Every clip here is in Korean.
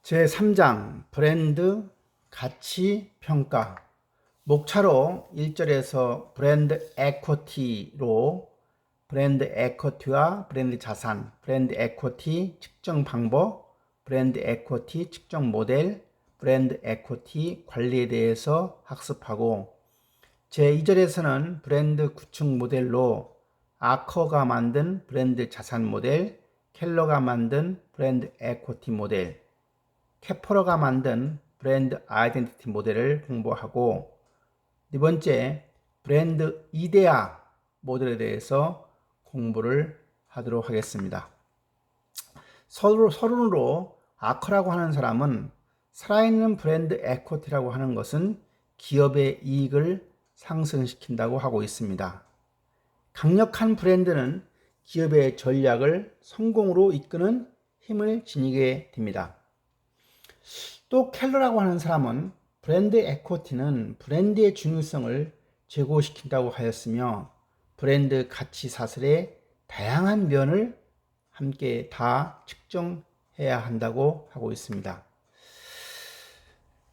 제3장 브랜드 가치 평가. 목차로 1절에서 브랜드 에쿼티로 브랜드 에쿼티와 브랜드 자산, 브랜드 에쿼티 측정 방법, 브랜드 에쿼티 측정 모델, 브랜드 에쿼티 관리에 대해서 학습하고, 제2절에서는 브랜드 구축 모델로 아커가 만든 브랜드 자산 모델, 켈러가 만든 브랜드 에쿼티 모델, 캐퍼러가 만든 브랜드 아이덴티티 모델을 공부하고, 네 번째 브랜드 이데아 모델에 대해서 공부를 하도록 하겠습니다. 서론으로 아커라고 하는 사람은 살아있는 브랜드 에쿼티라고 하는 것은 기업의 이익을 상승시킨다고 하고 있습니다. 강력한 브랜드는 기업의 전략을 성공으로 이끄는 힘을 지니게 됩니다. 또 켈러라고 하는 사람은 브랜드 에쿼티는 브랜드의 중요성을 제고시킨다고 하였으며 브랜드 가치 사슬의 다양한 면을 함께 다 측정해야 한다고 하고 있습니다.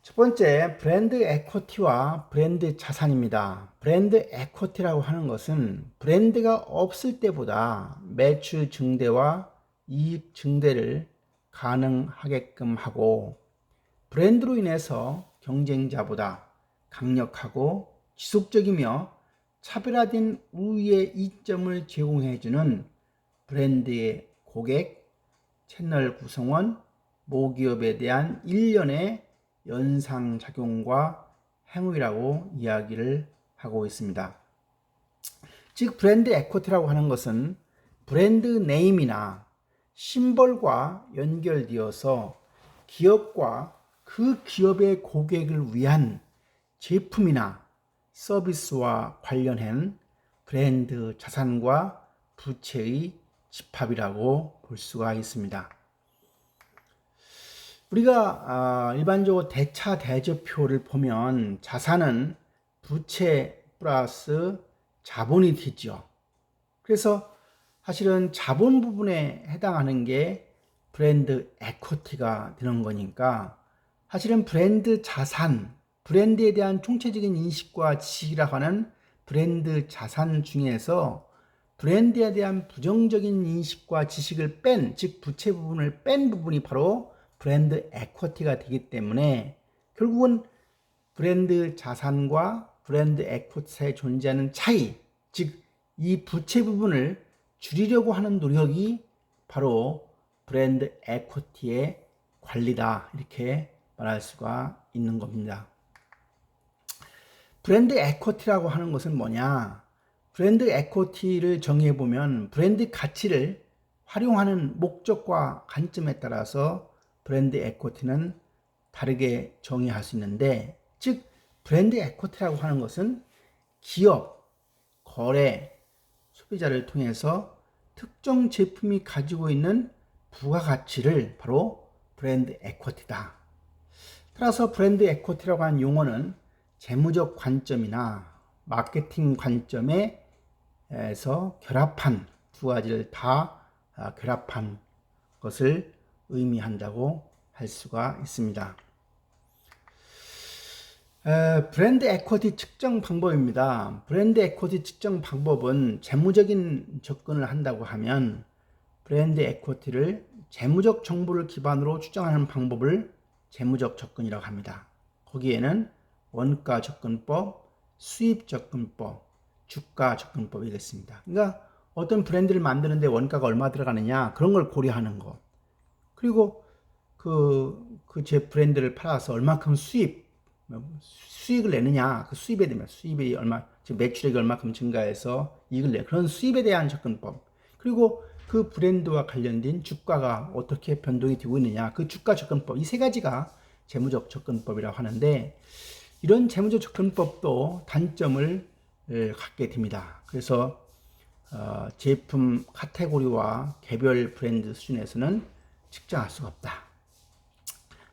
첫 번째, 브랜드 에쿼티와 브랜드 자산입니다. 브랜드 에쿼티라고 하는 것은 브랜드가 없을 때보다 매출 증대와 이익 증대를 가능하게끔 하고, 브랜드로 인해서 경쟁자보다 강력하고 지속적이며 차별화된 우위의 이점을 제공해주는 브랜드의 고객, 채널 구성원, 모기업에 대한 일련의 연상작용과 행위라고 이야기를 하고 있습니다. 즉 브랜드 에쿼티라고 하는 것은 브랜드 네임이나 심벌과 연결되어서 기업과 그 기업의 고객을 위한 제품이나 서비스와 관련한 브랜드 자산과 부채의 집합이라고 볼 수가 있습니다. 우리가 일반적으로 대차 대조표를 보면 자산은 부채 플러스 자본이 되죠. 그래서 사실은 자본 부분에 해당하는 게 브랜드 에쿼티가 되는 거니까, 사실은 브랜드 자산, 브랜드에 대한 총체적인 인식과 지식이라고 하는 브랜드 자산 중에서 브랜드에 대한 부정적인 인식과 지식을 뺀, 즉 부채 부분을 뺀 부분이 바로 브랜드 에쿼티가 되기 때문에, 결국은 브랜드 자산과 브랜드 에쿼티 사이에 존재하는 차이, 즉 이 부채 부분을 줄이려고 하는 노력이 바로 브랜드 에쿼티의 관리다, 이렇게 말할 수가 있는 겁니다. 브랜드 에쿼티라고 하는 것은 뭐냐? 브랜드 에쿼티를 정의해보면 브랜드 가치를 활용하는 목적과 관점에 따라서 브랜드 에쿼티는 다르게 정의할 수 있는데, 즉 브랜드 에쿼티라고 하는 것은 기업, 거래, 소비자를 통해서 특정 제품이 가지고 있는 부가가치를 바로 브랜드 에쿼티다. 따라서 브랜드 에쿼티라고 하는 용어는 재무적 관점이나 마케팅 관점에서 결합한 두 가지를 다 결합한 것을 의미한다고 할 수가 있습니다. 브랜드 에쿼티 측정 방법입니다. 브랜드 에쿼티 측정 방법은 재무적인 접근을 한다고 하면 브랜드 에쿼티를 재무적 정보를 기반으로 추정하는 방법을 재무적 접근이라고 합니다. 거기에는 원가 접근법, 수입 접근법, 주가 접근법이 있습니다. 그러니까 어떤 브랜드를 만드는데 원가가 얼마 들어가느냐, 그런 걸 고려하는 것. 그리고 제 브랜드를 팔아서 얼마큼 수익을 내느냐, 그 수입에 대한, 수입이 얼마, 즉 매출액이 얼마큼 증가해서 이익을 내, 그런 수입에 대한 접근법. 그리고 그 브랜드와 관련된 주가가 어떻게 변동이 되고 있느냐, 그 주가 접근법. 이 세 가지가 재무적 접근법이라고 하는데, 이런 재무적 접근법도 단점을 갖게 됩니다. 그래서 제품 카테고리와 개별 브랜드 수준에서는 측정할 수가 없다.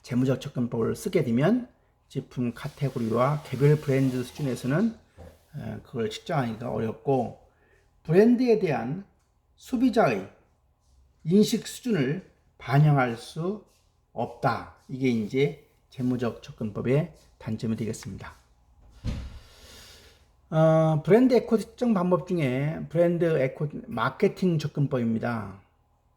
재무적 접근법을 쓰게 되면 제품 카테고리와 개별 브랜드 수준에서는 그걸 측정하기가 어렵고, 브랜드에 대한 소비자의 인식 수준을 반영할 수 없다. 이게 이제 재무적 접근법의 단점이 되겠습니다. 브랜드 에코티 측정 방법 중에 브랜드 에코티 마케팅 접근법입니다.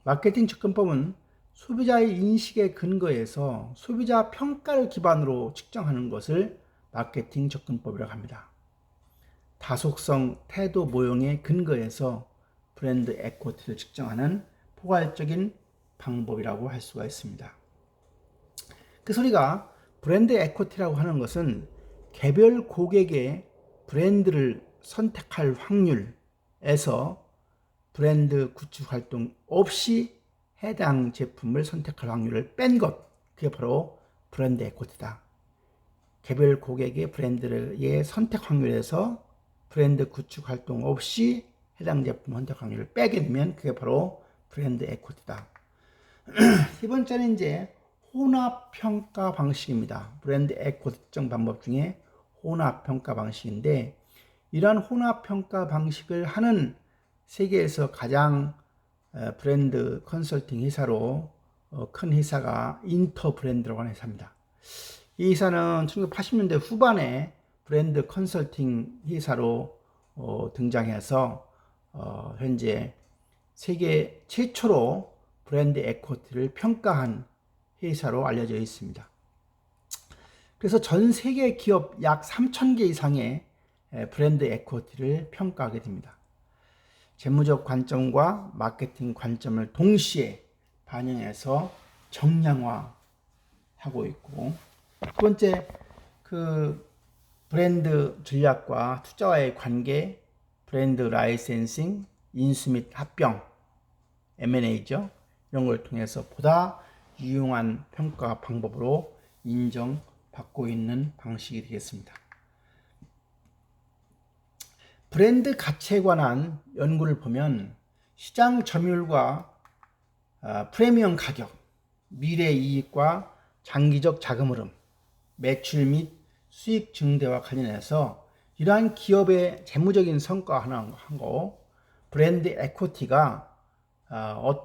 마케팅 접근법은 소비자의 인식에 근거해서 소비자 평가를 기반으로 측정하는 것을 마케팅 접근법이라고 합니다. 다속성, 태도, 모형에 근거해서 브랜드 에코티를 측정하는 포괄적인 방법이라고 할 수가 있습니다. 그래서 우리가 브랜드 에코티라고 하는 것은 개별 고객의 브랜드를 선택할 확률에서 브랜드 구축 활동 없이 해당 제품을 선택할 확률을 뺀 것, 그게 바로 브랜드 에코티다. 개별 고객의 브랜드의 선택 확률에서 브랜드 구축 활동 없이 해당 제품 선택 확률을 빼게 되면 그게 바로 브랜드 에코티다. 세 번째는 이제 혼합 평가 방식입니다. 브랜드 에코티 측정 방법 중에 혼합 평가 방식인데, 이러한 혼합 평가 방식을 하는 세계에서 가장 브랜드 컨설팅 회사로 큰 회사가 인터브랜드라고 하는 회사입니다. 이 회사는 1980년대 후반에 브랜드 컨설팅 회사로 등장해서 현재 세계 최초로 브랜드 에코티를 평가한 회사로 알려져 있습니다. 그래서 전 세계 기업 약 3,000개 이상의 브랜드 에코티를 평가하게 됩니다. 재무적 관점과 마케팅 관점을 동시에 반영해서 정량화하고 있고, 두 번째, 브랜드 전략과 투자와의 관계, 브랜드 라이센싱, 인수 및 합병, M&A죠. 이런 걸 통해서 보다 유용한 평가 방법으로 인정받고 있는 방식이 되겠습니다. 브랜드 가치에 관한 연구를 보면 시장 점유율과 프리미엄 가격, 미래 이익과 장기적 자금 흐름, 매출 및 수익 증대와 관련해서 이러한 기업의 재무적인 성과와 브랜드 에코티가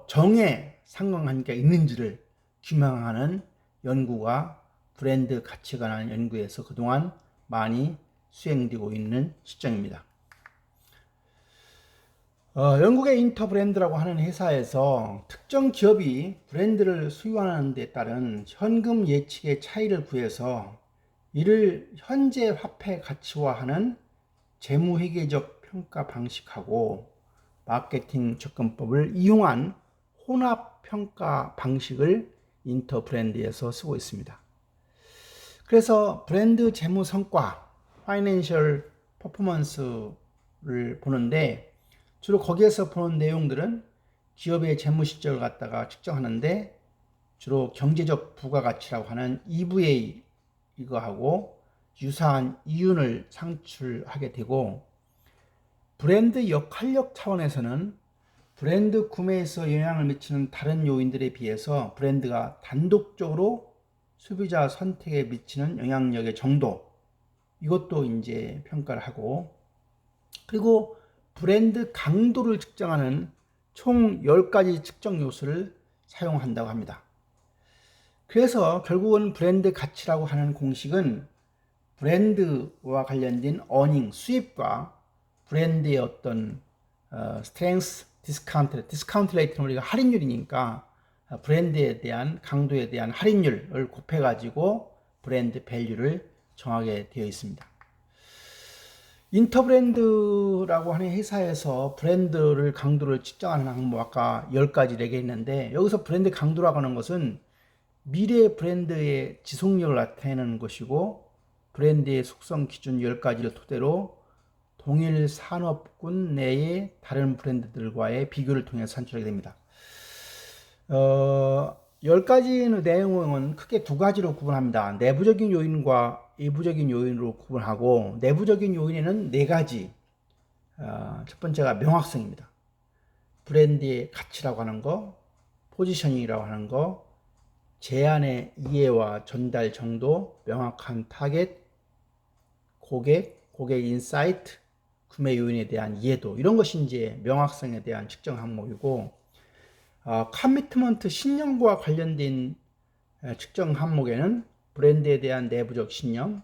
정에 상관관계가 있는지를 규명하는 연구가 브랜드 가치에 관한 연구에서 그동안 많이 수행되고 있는 시점입니다. 영국의 인터브랜드라고 하는 회사에서 특정 기업이 브랜드를 수요하는 데 따른 현금 예측의 차이를 구해서 이를 현재 화폐 가치화하는 재무회계적 평가 방식하고 마케팅 접근법을 이용한 혼합 평가 방식을 인터브랜드에서 쓰고 있습니다. 그래서 브랜드 재무 성과, 파이낸셜 퍼포먼스를 보는데, 주로 거기에서 보는 내용들은 기업의 재무 실적을 갖다가 측정하는데, 주로 경제적 부가가치라고 하는 EVA 이거하고 유사한 이윤을 창출하게 되고, 브랜드 역할력 차원에서는 브랜드 구매에서 영향을 미치는 다른 요인들에 비해서 브랜드가 단독적으로 소비자 선택에 미치는 영향력의 정도, 이것도 이제 평가를 하고, 그리고 브랜드 강도를 측정하는 총 10가지 측정 요소를 사용한다고 합니다. 그래서 결국은 브랜드 가치라고 하는 공식은 브랜드와 관련된 어닝, 수입과 브랜드의 어떤 스트렝스, 디스카운트 레이트는 우리가 할인율이니까 브랜드에 대한 강도에 대한 할인율을 곱해가지고 브랜드 밸류를 정하게 되어 있습니다. 인터브랜드라고 하는 회사에서 브랜드를 강도를 측정하는 항목 아까 10가지 얘기했는데, 여기서 브랜드 강도라고 하는 것은 미래 브랜드의 지속력을 나타내는 것이고, 브랜드의 속성 기준 10가지를 토대로 동일 산업군 내의 다른 브랜드들과의 비교를 통해서 산출하게 됩니다. 10가지 내용은 크게 두 가지로 구분합니다. 내부적인 요인과 외부적인 요인으로 구분하고, 내부적인 요인에는 4가지. 첫 번째가 명확성입니다. 브랜드의 가치라고 하는 거, 포지셔닝이라고 하는 거, 제안의 이해와 전달 정도, 명확한 타겟, 고객 인사이트, 구매 요인에 대한 이해도, 이런 것이 이제 명확성에 대한 측정 항목이고, 커미트먼트 신념과 관련된 측정 항목에는 브랜드에 대한 내부적 신념,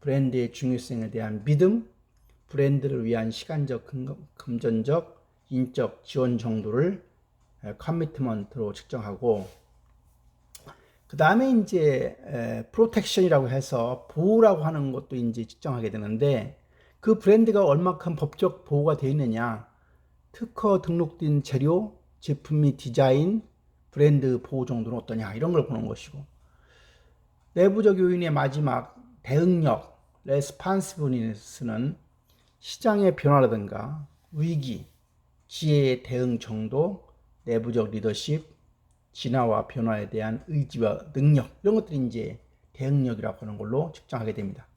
브랜드의 중요성에 대한 믿음, 브랜드를 위한 시간적, 금전적, 인적 지원 정도를 커미트먼트로 측정하고, 그 다음에 이제 프로텍션이라고 해서 보호라고 하는 것도 이제 측정하게 되는데, 그 브랜드가 얼마큼 법적 보호가 되어 있느냐, 특허 등록된 재료, 제품 및 디자인, 브랜드 보호 정도는 어떠냐, 이런 걸 보는 것이고, 내부적 요인의 마지막 대응력, 레스판시브니스는 시장의 변화라든가 위기, 기회의 대응 정도, 내부적 리더십, 진화와 변화에 대한 의지와 능력, 이런 것들이 이제 대응력이라고 하는 걸로 측정하게 됩니다.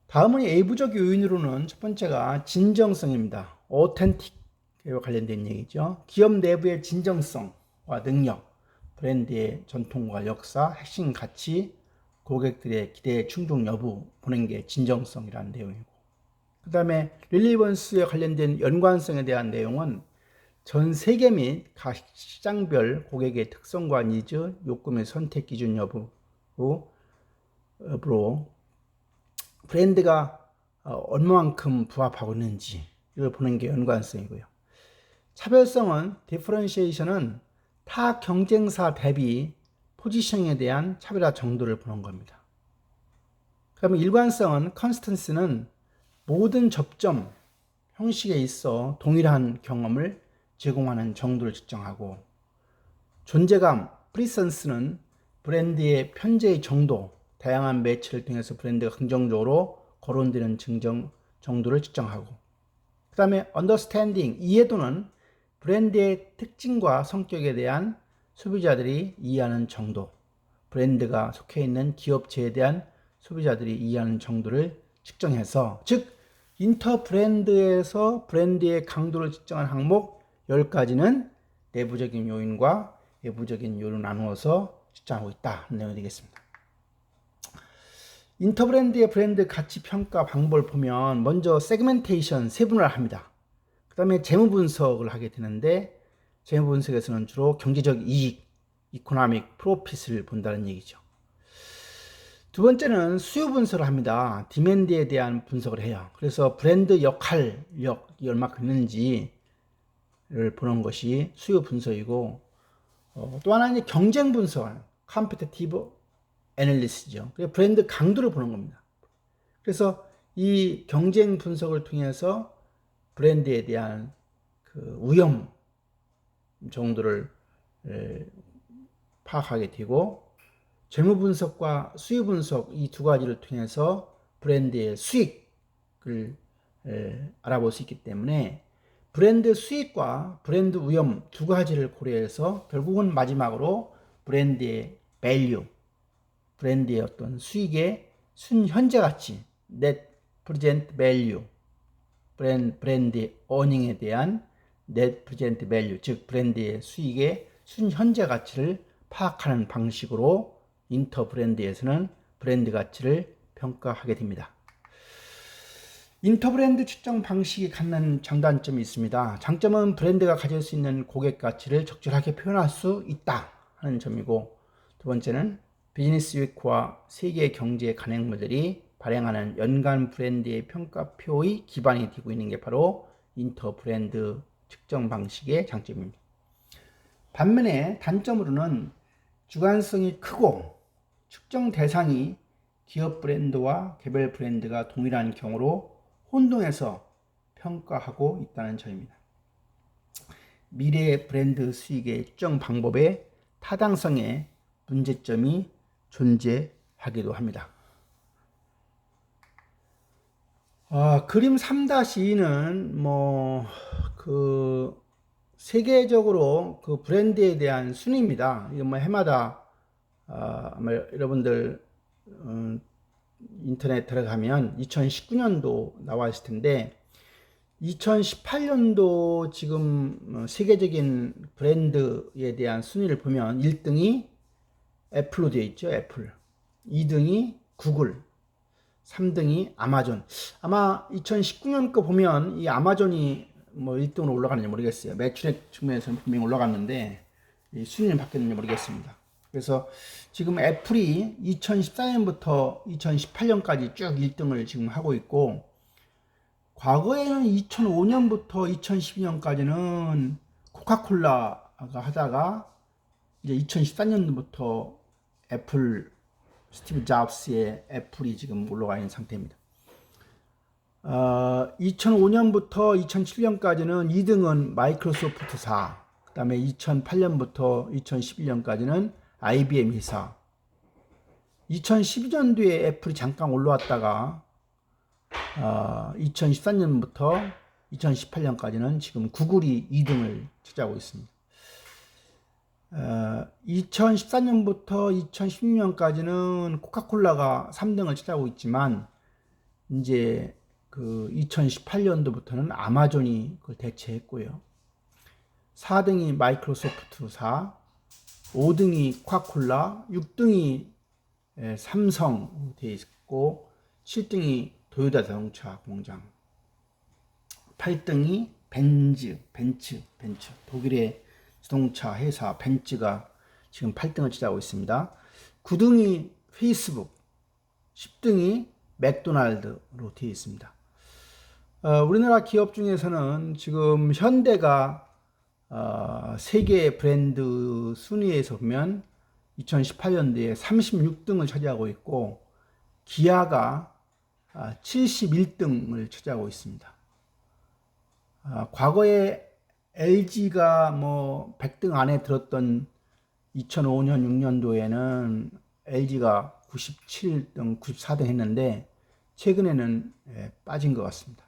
다음은 외부적 요인으로는 첫 번째가 진정성입니다. 어텐틱에 관련된 얘기죠. 기업 내부의 진정성과 능력, 브랜드의 전통과 역사, 핵심 가치, 고객들의 기대에 충족 여부 보는 게 진정성이라는 내용이고, 그 다음에 릴리번스에 관련된 연관성에 대한 내용은 전 세계 및 각 시장별 고객의 특성과 니즈, 욕구 및 선택 기준 여부로 브랜드가 얼마만큼 부합하고 있는지 이걸 보는 게 연관성이고요. 차별성은 디퍼런시에이션은 타 경쟁사 대비 포지셔닝에 대한 차별화 정도를 보는 겁니다. 그러면 일관성은 컨스턴스는 모든 접점 형식에 있어 동일한 경험을 제공하는 정도를 측정하고, 존재감 프리선스는 브랜드의 편재의 정도, 다양한 매체를 통해서 브랜드가 긍정적으로 거론되는 증정 정도를 측정하고, 그 다음에 언더스탠딩 이해도는 브랜드의 특징과 성격에 대한 소비자들이 이해하는 정도, 브랜드가 속해 있는 기업체에 대한 소비자들이 이해하는 정도를 측정해서, 즉 인터 브랜드에서 브랜드의 강도를 측정한 항목 10가지는 내부적인 요인과 외부적인 요인을 나누어서 측정하고 있다 하는 내용이 되겠습니다. 인터 브랜드의 브랜드 가치 평가 방법을 보면 먼저 세그멘테이션 세분화를 합니다. 그 다음에 재무 분석을 하게 되는데, 재무 분석에서는 주로 경제적 이익, 이코노믹 프로핏을 본다는 얘기죠. 두 번째는 수요 분석을 합니다. 디맨드에 대한 분석을 해요. 그래서 브랜드 역할력이 얼마큼 있는지를 보는 것이 수요 분석이고, 또 하나는 경쟁 분석, 컴피티티브 애널리시스죠. 브랜드 강도를 보는 겁니다. 그래서 이 경쟁 분석을 통해서 브랜드에 대한 그 위험 정도를 파악하게 되고, 재무 분석과 수요 분석 이 두 가지를 통해서 브랜드의 수익을 알아볼 수 있기 때문에 브랜드 수익과 브랜드 위험 두 가지를 고려해서 결국은 마지막으로 브랜드의 밸류, 브랜드의 어떤 수익의 순현재 가치, net present value, 브랜드의 어닝에 대한 net present value, 즉 브랜드의 수익의 순현재 가치를 파악하는 방식으로 인터 브랜드에서는 브랜드 가치를 평가하게 됩니다. 인터 브랜드 측정 방식이 갖는 장단점이 있습니다. 장점은 브랜드가 가질 수 있는 고객 가치를 적절하게 표현할 수 있다 하는 점이고, 두 번째는 비즈니스 위크와 세계 경제 간행물들이 발행하는 연간 브랜드의 평가표의 기반이 되고 있는 게 바로 인터 브랜드 측정 방식의 장점입니다. 반면에 단점으로는 주관성이 크고 측정 대상이 기업 브랜드와 개별 브랜드가 동일한 경우로 혼동해서 평가하고 있다는 점입니다. 미래의 브랜드 수익의 측정 방법의 타당성에 문제점이 존재하기도 합니다. 그림 3-2는 세계적으로 그 브랜드에 대한 순위입니다. 이거 해마다 아마 여러분들 인터넷 들어가면 2019년도 나와 있을 텐데, 2018년도 지금 세계적인 브랜드에 대한 순위를 보면 1등이 애플로 되어 있죠. 애플. 2등이 구글, 3등이 아마존. 아마 2019년 거 보면 이 아마존이 1등으로 올라가는지 모르겠어요. 매출액 측면에서는 분명히 올라갔는데 이 순위는 바뀌었는지 모르겠습니다. 그래서 지금 애플이 2014년부터 2018년까지 쭉 1등을 지금 하고 있고, 과거에는 2005년부터 2012년까지는 코카콜라가 하다가 이제 2014년부터 애플 스티브 잡스의 애플이 지금 올라가 있는 상태입니다. 2005년부터 2007년까지는 2등은 마이크로소프트사, 그 다음에 2008년부터 2011년까지는 IBM 회사, 2012년도에 애플이 잠깐 올라왔다가 2014년부터 2018년까지는 지금 구글이 2등을 차지하고 있습니다. 2014년부터 2016년까지는 코카콜라가 3등을 차지하고 있지만, 이제 그 2018년도부터는 아마존이 그걸 대체했고요. 4등이 마이크로소프트사, 5등이 코카콜라, 6등이 삼성 되어 있고, 7등이 도요타 자동차 공장, 8등이 벤츠, 독일의 자동차 회사 벤츠가 지금 8등을 차지하고 있습니다. 9등이 페이스북, 10등이 맥도날드로 되어 있습니다. 우리나라 기업 중에서는 지금 현대가 세계 브랜드 순위에서 보면 2018년도에 36등을 차지하고 있고, 기아가 71등을 차지하고 있습니다. 과거에 LG가 뭐 100등 안에 들었던 2005년, 6년도에는 LG가 97등, 94등 했는데, 최근에는 빠진 것 같습니다.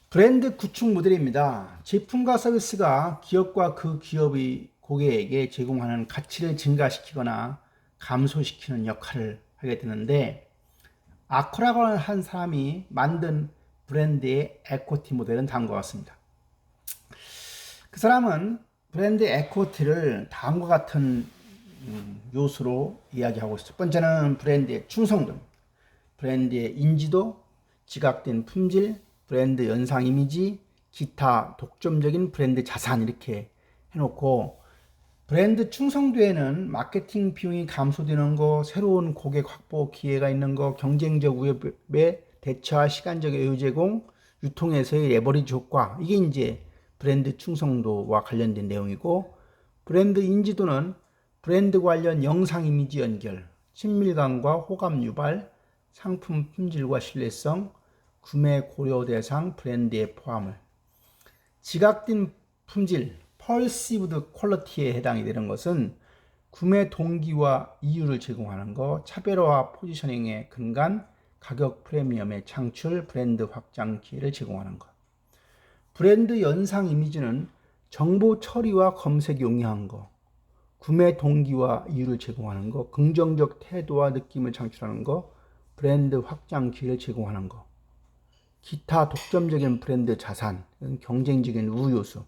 브랜드 구축 모델입니다. 제품과 서비스가 기업과 그 기업의 고객에게 제공하는 가치를 증가시키거나 감소시키는 역할을 하게 되는데, 아코라고 한 사람이 만든 브랜드의 에코티 모델은 다음과 같습니다. 그 사람은 브랜드 에코티를 다음과 같은 요소로 이야기하고 있습니다. 첫 번째는 브랜드의 충성도, 브랜드의 인지도, 지각된 품질, 브랜드 연상 이미지, 기타 독점적인 브랜드 자산, 이렇게 해놓고, 브랜드 충성도에는 마케팅 비용이 감소되는 거, 새로운 고객 확보 기회가 있는 거, 경쟁적 위협에 대처할 시간적 여유 제공, 유통에서의 레버리지 효과, 이게 이제 브랜드 충성도와 관련된 내용이고, 브랜드 인지도는 브랜드 관련 영상 이미지 연결, 친밀감과 호감 유발, 상품 품질과 신뢰성, 구매 고려 대상 브랜드의 포함을, 지각된 품질, perceived quality에 해당이 되는 것은 구매 동기와 이유를 제공하는 것, 차별화 포지셔닝의 근간, 가격 프리미엄의 창출, 브랜드 확장 기회를 제공하는 것. 브랜드 연상 이미지는 정보 처리와 검색 용이한 것, 구매 동기와 이유를 제공하는 것, 긍정적 태도와 느낌을 창출하는 것, 브랜드 확장 기회를 제공하는 것. 기타 독점적인 브랜드 자산, 경쟁적인 우요수.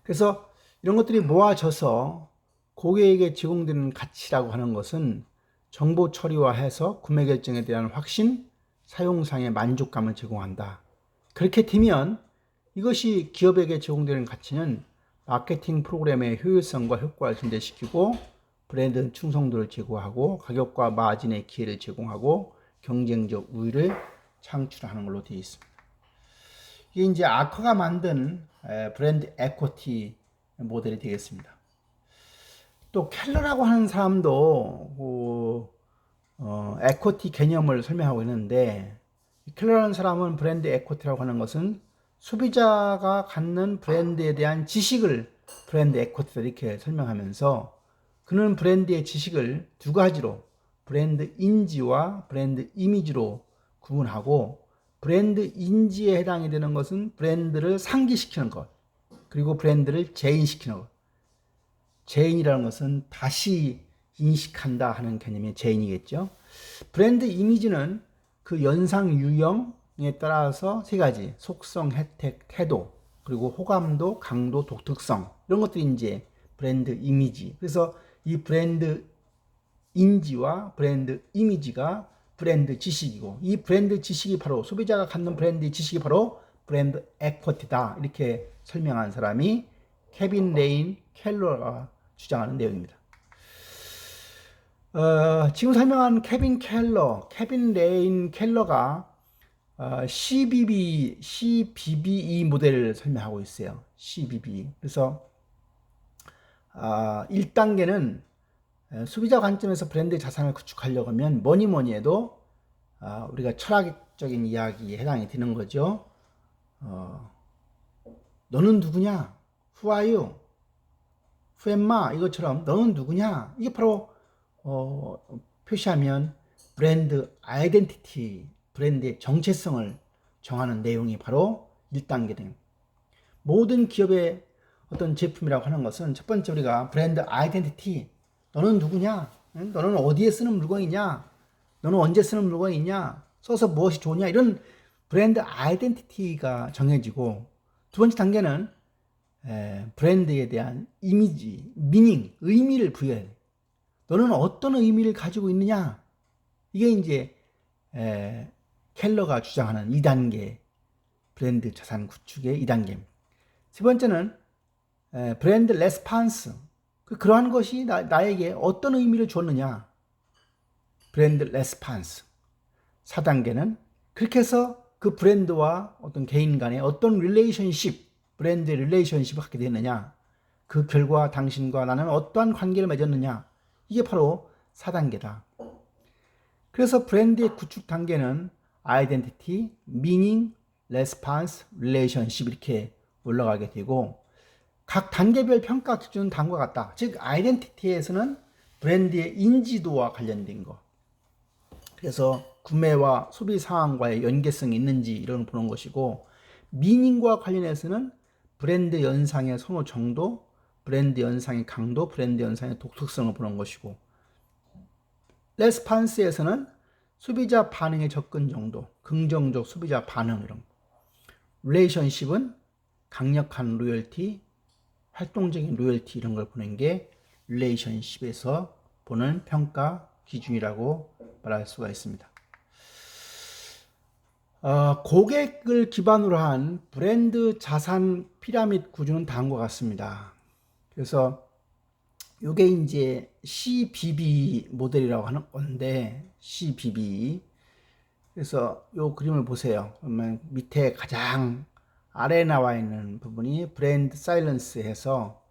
그래서 이런 것들이 모아져서 고객에게 제공되는 가치라고 하는 것은 정보 처리화해서 구매 결정에 대한 확신, 사용상의 만족감을 제공한다. 그렇게 되면 이것이 기업에게 제공되는 가치는 마케팅 프로그램의 효율성과 효과를 증대시키고, 브랜드 충성도를 제고하고, 가격과 마진의 기회를 제공하고, 경쟁적 우위를 창출하는 걸로 되어 있습니다. 이게 이제 아커가 만든 브랜드 에코티 모델이 되겠습니다. 또 켈러라고 하는 사람도 에코티 개념을 설명하고 있는데, 켈러라는 사람은 브랜드 에코티라고 하는 것은 소비자가 갖는 브랜드에 대한 지식을 브랜드 에코티다 이렇게 설명하면서, 그는 브랜드의 지식을 두 가지로 브랜드 인지와 브랜드 이미지로 구분하고, 브랜드 인지에 해당이 되는 것은 브랜드를 상기시키는 것, 그리고 브랜드를 재인시키는 것. 재인이라는 것은 다시 인식한다 하는 개념의 재인이겠죠. 브랜드 이미지는 그 연상 유형에 따라서 세 가지, 속성, 혜택, 태도, 그리고 호감도, 강도, 독특성, 이런 것들이 이제 브랜드 이미지. 그래서 이 브랜드 인지와 브랜드 이미지가 브랜드 지식이고, 이 브랜드 지식이 바로 소비자가 갖는 브랜드 지식이 바로 브랜드 에코티다 이렇게 설명한 사람이 케빈 레인 켈러가 주장하는 내용입니다. 지금 설명한 케빈 레인 켈러가 CBBE 모델을 설명하고 있어요. CBBE. 그래서 1단계는 소비자 관점에서 브랜드 자산을 구축하려고 하면 뭐니 해도 우리가 철학적인 이야기에 해당이 되는 거죠. 너는 누구냐? Who are you? Who am I? 이것처럼 너는 누구냐? 이게 바로 표시하면 브랜드 아이덴티티, 브랜드의 정체성을 정하는 내용이 바로 1단계 등. 모든 기업의 어떤 제품이라고 하는 것은 첫 번째 우리가 브랜드 아이덴티티, 너는 누구냐? 너는 어디에 쓰는 물건이냐? 너는 언제 쓰는 물건이냐? 써서 무엇이 좋냐? 이런 브랜드 아이덴티티가 정해지고, 두 번째 단계는 브랜드에 대한 이미지, 미닝, 의미를 부여해야 돼. 너는 어떤 의미를 가지고 있느냐? 이게 이제 켈러가 주장하는 2단계 브랜드 자산 구축의 2단계입니다. 세 번째는 브랜드 레스판스, 그러한 것이 나에게 어떤 의미를 주었느냐? 브랜드 레스판스. 4단계는 그렇게 해서 그 브랜드와 어떤 개인 간의 어떤 릴레이션십, 브랜드 릴레이션십을 갖게 되느냐? 그 결과 당신과 나는 어떠한 관계를 맺었느냐? 이게 바로 4단계다. 그래서 브랜드의 구축 단계는 아이덴티티, 미닝, 레스판스, 릴레이션십 이렇게 올라가게 되고, 각 단계별 평가 기준은 다음과 같다. 즉 아이덴티티에서는 브랜드의 인지도와 관련된 거, 그래서 구매와 소비 상황과의 연계성이 있는지 이런 보는 것이고, 미닝과 관련해서는 브랜드 연상의 선호 정도, 브랜드 연상의 강도, 브랜드 연상의 독특성을 보는 것이고, 레스판스에서는 소비자 반응의 접근 정도, 긍정적 소비자 반응 이런 거. 릴레이션십은 강력한 로열티, 활동적인 로열티 이런 걸 보는 게 릴레이션십에서 보는 평가 기준이라고 말할 수가 있습니다. 고객을 기반으로 한 브랜드 자산 피라미드 구조는 다음과 같습니다. 그래서 이게 이제 CBB 모델이라고 하는 건데, CBB. 그래서 이 그림을 보세요. 그러면 밑에 가장 아래 나와 있는 부분이 브랜드 사일런스 해서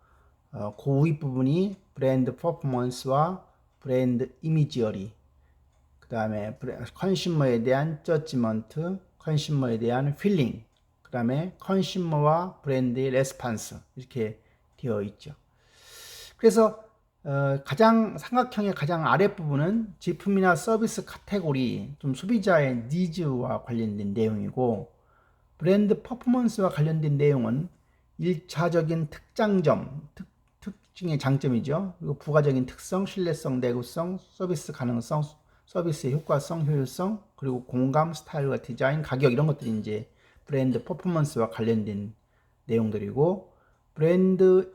그 윗 부분이 브랜드 퍼포먼스와 브랜드 이미지어리, 그 다음에 컨슈머에 대한 저지먼트, 컨슈머에 대한 필링, 그 다음에 컨슈머와 브랜드의 레스판스 이렇게 되어 있죠. 그래서 가장 삼각형의 가장 아랫부분은 제품이나 서비스 카테고리, 좀 소비자의 니즈와 관련된 내용이고, 브랜드 퍼포먼스와 관련된 내용은 1차적인 특장점, 특징의 장점이죠. 그리고 부가적인 특성, 신뢰성, 내구성, 서비스 가능성, 서비스의 효과성, 효율성, 그리고 공감, 스타일과 디자인, 가격 이런 것들이 이제 브랜드 퍼포먼스와 관련된 내용들이고, 브랜드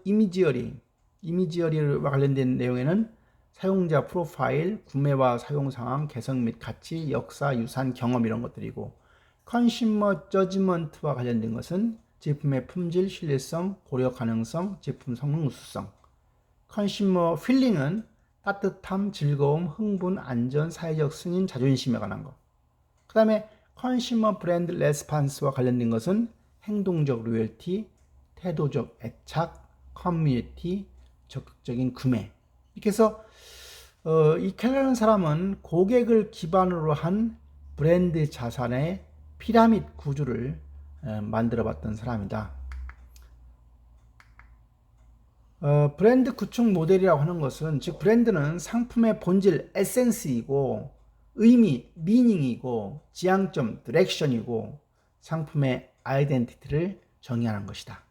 이미지어리와 관련된 내용에는 사용자 프로파일, 구매와 사용 상황, 개성 및 가치, 역사, 유산, 경험 이런 것들이고, 컨슈머 저지먼트와 관련된 것은 제품의 품질, 신뢰성, 고려 가능성, 제품 성능 우수성. 컨슈머 필링은 따뜻함, 즐거움, 흥분, 안전, 사회적 승인, 자존심에 관한 것. 그 다음에 컨슈머 브랜드 레스판스와 관련된 것은 행동적 로열티, 태도적 애착, 커뮤니티, 적극적인 구매. 이렇게 해서 이 켈러라는 사람은 고객을 기반으로 한 브랜드 자산의 피라미드 구조를 만들어 봤던 사람이다. 브랜드 구축 모델이라고 하는 것은, 즉 브랜드는 상품의 본질 에센스이고, 의미 미닝이고, 지향점 디렉션이고, 상품의 아이덴티티를 정의하는 것이다.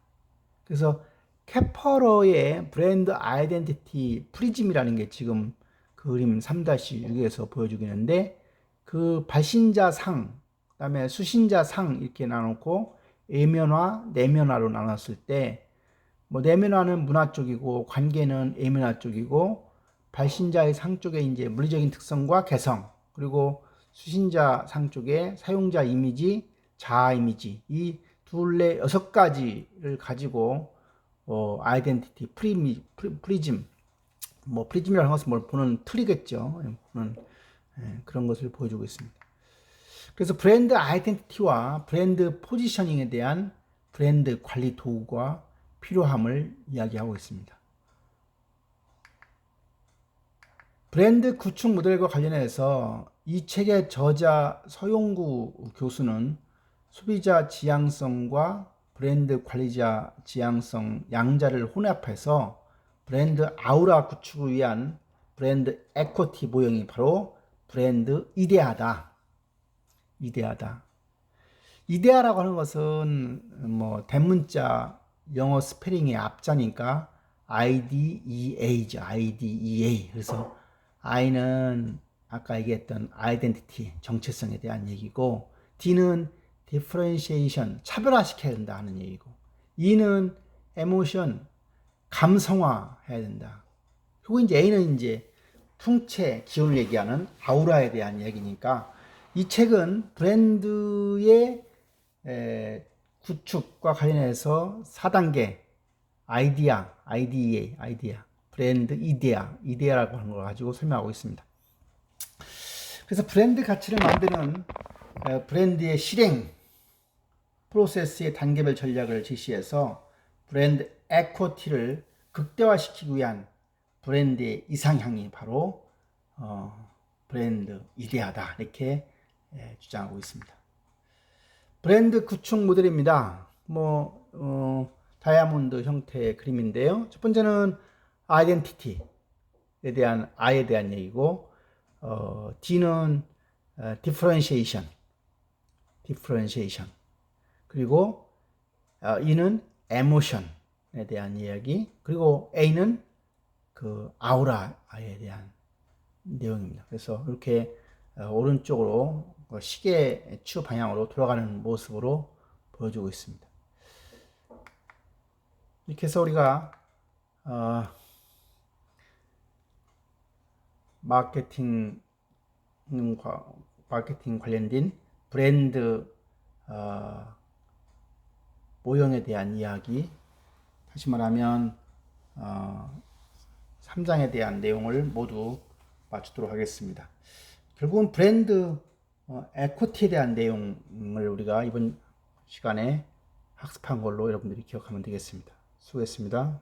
그래서 캐퍼러의 브랜드 아이덴티티 프리즘이라는 게 지금 그림 3-6에서 보여주고 있는데, 그 발신자 상, 그 다음에 수신자 상 이렇게 나누고 외면화, 내면화로 나눴을 때, 뭐 내면화는 문화 쪽이고 관계는 외면화 쪽이고, 발신자의 상 쪽에 이제 물리적인 특성과 개성, 그리고 수신자 상 쪽에 사용자 이미지, 자아 이미지, 이 둘의 6가지를 가지고 아이덴티티 프리즘, 뭐 프리즘이라는 것은 뭘 보는 틀이겠죠. 보는 그런 것을 보여주고 있습니다. 그래서 브랜드 아이덴티티와 브랜드 포지셔닝에 대한 브랜드 관리 도구가 필요함을 이야기하고 있습니다. 브랜드 구축 모델과 관련해서 이 책의 저자 서용구 교수는 소비자 지향성과 브랜드 관리자 지향성 양자를 혼합해서 브랜드 아우라 구축을 위한 브랜드 에쿼티 모형이 바로 브랜드 이데아다. 이데아라고 하는 것은 뭐 대문자 영어 스페링의 앞자니까 IDEA죠. IDEA. 그래서 I는 아까 얘기했던 아이덴티티, 정체성에 대한 얘기고, D는 differentiation, 차별화시켜야 된다 하는 얘기고, E는 emotion, 감성화해야 된다. 그리고 이제 A는 이제 풍채, 기운을 얘기하는 아우라에 대한 얘기니까, 이 책은 브랜드의 구축과 관련해서 4단계 아이디아, 브랜드 이데아라고 하는 걸 가지고 설명하고 있습니다. 그래서 브랜드 가치를 만드는 브랜드의 실행 프로세스의 단계별 전략을 제시해서 브랜드 에쿼티를 극대화시키기 위한 브랜드의 이상향이 바로 브랜드 이데아다, 이렇게 주장하고 있습니다. 브랜드 구축 모델입니다. 다이아몬드 형태의 그림인데요. 첫 번째는 아이덴티티에 대한 I에 대한 얘기고, D는 differentiation, 그리고 E는 emotion에 대한 이야기, 그리고 A는 그 아우라에 대한 내용입니다. 그래서 이렇게 오른쪽으로 시계 추 방향으로 돌아가는 모습으로 보여주고 있습니다. 이렇게 해서 우리가 마케팅 관련된 브랜드 모형에 대한 이야기, 다시 말하면 3장에 대한 내용을 모두 마치도록 하겠습니다. 결국은 브랜드 에쿼티에 대한 내용을 우리가 이번 시간에 학습한 걸로 여러분들이 기억하면 되겠습니다. 수고했습니다.